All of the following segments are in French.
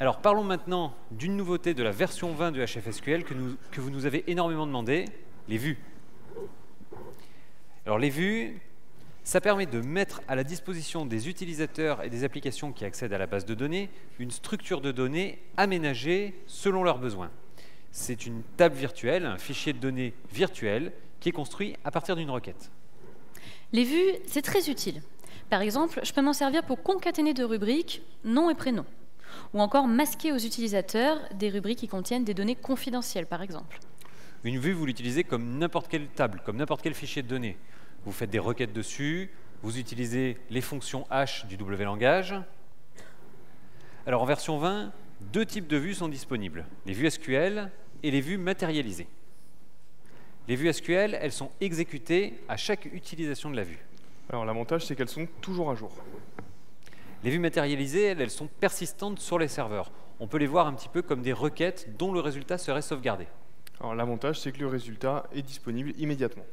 Alors parlons maintenant d'une nouveauté de la version 20 du HFSQL que vous nous avez énormément demandé, les vues. Alors les vues, ça permet de mettre à la disposition des utilisateurs et des applications qui accèdent à la base de données une structure de données aménagée selon leurs besoins. C'est une table virtuelle, un fichier de données virtuel qui est construit à partir d'une requête. Les vues, c'est très utile. Par exemple, je peux m'en servir pour concaténer deux rubriques, nom et prénom, ou encore masquer aux utilisateurs des rubriques qui contiennent des données confidentielles, par exemple. Une vue, vous l'utilisez comme n'importe quelle table, comme n'importe quel fichier de données. Vous faites des requêtes dessus, vous utilisez les fonctions hash du W-langage. Alors en version 20, deux types de vues sont disponibles, les vues SQL et les vues matérialisées. Les vues SQL, elles sont exécutées à chaque utilisation de la vue. Alors l'avantage, c'est qu'elles sont toujours à jour. Les vues matérialisées, elles sont persistantes sur les serveurs. On peut les voir un petit peu comme des requêtes dont le résultat serait sauvegardé. Alors l'avantage, c'est que le résultat est disponible immédiatement.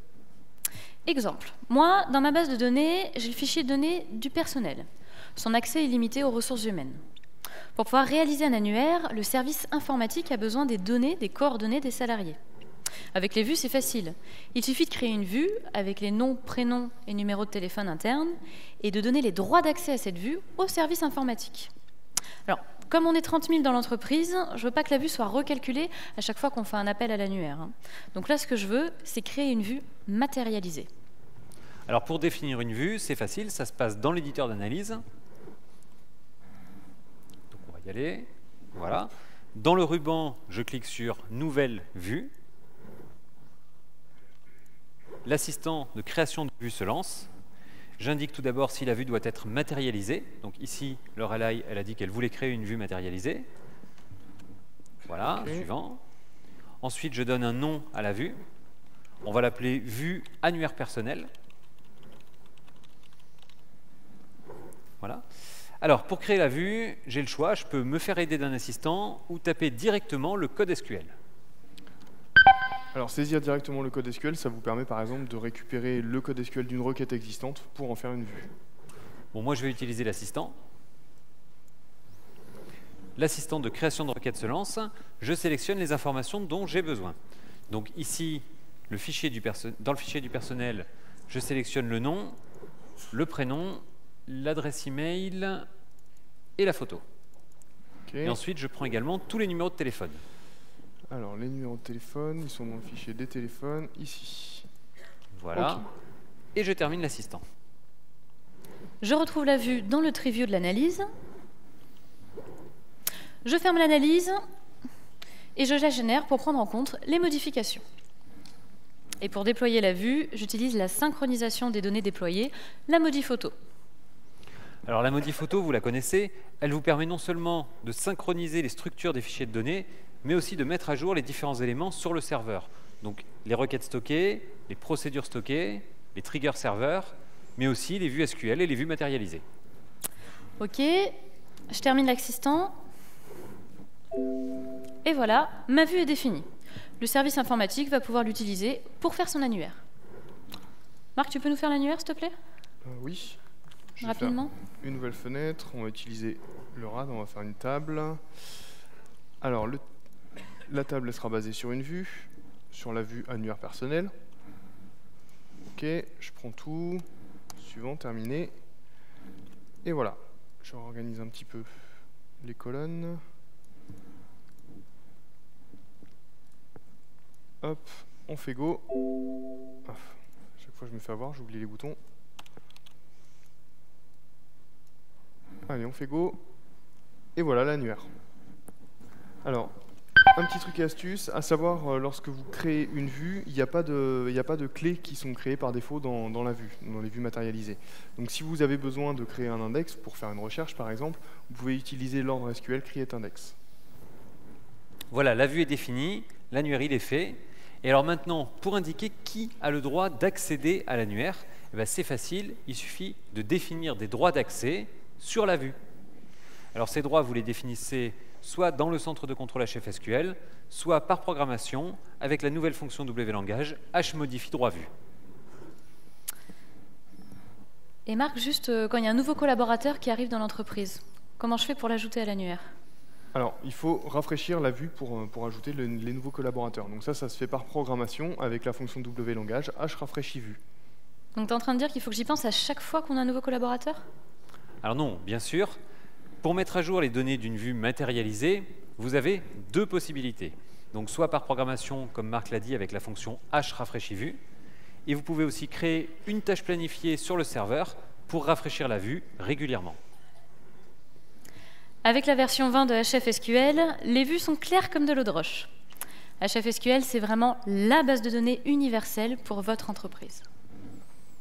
Exemple, moi, dans ma base de données, j'ai le fichier de données du personnel. Son accès est limité aux ressources humaines. Pour pouvoir réaliser un annuaire, le service informatique a besoin des données, des coordonnées des salariés. Avec les vues, c'est facile. Il suffit de créer une vue avec les noms, prénoms et numéros de téléphone internes et de donner les droits d'accès à cette vue au service informatique. Alors, comme on est 30 000 dans l'entreprise, je ne veux pas que la vue soit recalculée à chaque fois qu'on fait un appel à l'annuaire. Donc là, ce que je veux, c'est créer une vue matérialisée. Alors pour définir une vue, c'est facile, ça se passe dans l'éditeur d'analyse. Donc on va y aller. Voilà. Dans le ruban, je clique sur Nouvelle vue. L'assistant de création de vue se lance. J'indique tout d'abord si la vue doit être matérialisée. Donc ici, Lorelai, elle a dit qu'elle voulait créer une vue matérialisée. Voilà, Okay. Suivant. Ensuite, je donne un nom à la vue. On va l'appeler vue annuaire personnel. Voilà. Alors, pour créer la vue, j'ai le choix. Je peux me faire aider d'un assistant ou taper directement le code SQL. Alors saisir directement le code SQL, ça vous permet par exemple de récupérer le code SQL d'une requête existante pour en faire une vue. Bon, moi, je vais utiliser l'assistant. L'assistant de création de requête se lance. Je sélectionne les informations dont j'ai besoin. Donc ici, dans le fichier du personnel, je sélectionne le nom, le prénom, l'adresse email et la photo. Okay. Et ensuite, je prends également tous les numéros de téléphone. Alors les numéros de téléphone, ils sont dans le fichier des téléphones, ici. Voilà. Okay. Et je termine l'assistant. Je retrouve la vue dans le tree view de l'analyse. Je ferme l'analyse et je la génère pour prendre en compte les modifications. Et pour déployer la vue, j'utilise la synchronisation des données déployées, la modif photo. Alors la modif photo, vous la connaissez, elle vous permet non seulement de synchroniser les structures des fichiers de données, mais aussi de mettre à jour les différents éléments sur le serveur. Donc les requêtes stockées, les procédures stockées, les triggers serveurs, mais aussi les vues SQL et les vues matérialisées. Ok, je termine l'assistant. Et voilà, ma vue est définie. Le service informatique va pouvoir l'utiliser pour faire son annuaire. Marc, tu peux nous faire l'annuaire, s'il te plaît? Oui. Je vais Rapidement. faire une nouvelle fenêtre, on va utiliser le RAD, on va faire une table. Alors la table elle sera basée sur une vue, sur la vue annuaire personnel. Ok, je prends tout. Suivant, terminé. Et voilà, je réorganise un petit peu les colonnes. Hop, on fait go. Ah, chaque fois je me fais avoir, j'oublie les boutons. Allez, on fait go. Et voilà l'annuaire. Alors, un petit truc et astuce, à savoir, lorsque vous créez une vue, il n'y a pas de clés qui sont créées par défaut dans la vue, dans les vues matérialisées. Donc si vous avez besoin de créer un index pour faire une recherche, par exemple, vous pouvez utiliser l'ordre SQL createIndex. Voilà, la vue est définie, l'annuaire il est fait. Et alors maintenant, pour indiquer qui a le droit d'accéder à l'annuaire, eh ben, c'est facile, il suffit de définir des droits d'accès sur la vue. Alors ces droits, vous les définissez soit dans le centre de contrôle HFSQL, soit par programmation avec la nouvelle fonction W-langage hmodify droit vue. Et Marc, juste quand il y a un nouveau collaborateur qui arrive dans l'entreprise, comment je fais pour l'ajouter à l'annuaire? Alors, il faut rafraîchir la vue pour ajouter les nouveaux collaborateurs. Donc ça se fait par programmation avec la fonction wlangage hrafraîchivue. Donc tu es en train de dire qu'il faut que j'y pense à chaque fois qu'on a un nouveau collaborateur? Alors non, bien sûr. Pour mettre à jour les données d'une vue matérialisée, vous avez deux possibilités. Donc soit par programmation, comme Marc l'a dit, avec la fonction hrafraîchivue, et vous pouvez aussi créer une tâche planifiée sur le serveur pour rafraîchir la vue régulièrement. Avec la version 20 de HFSQL, les vues sont claires comme de l'eau de roche. HFSQL, c'est vraiment la base de données universelle pour votre entreprise.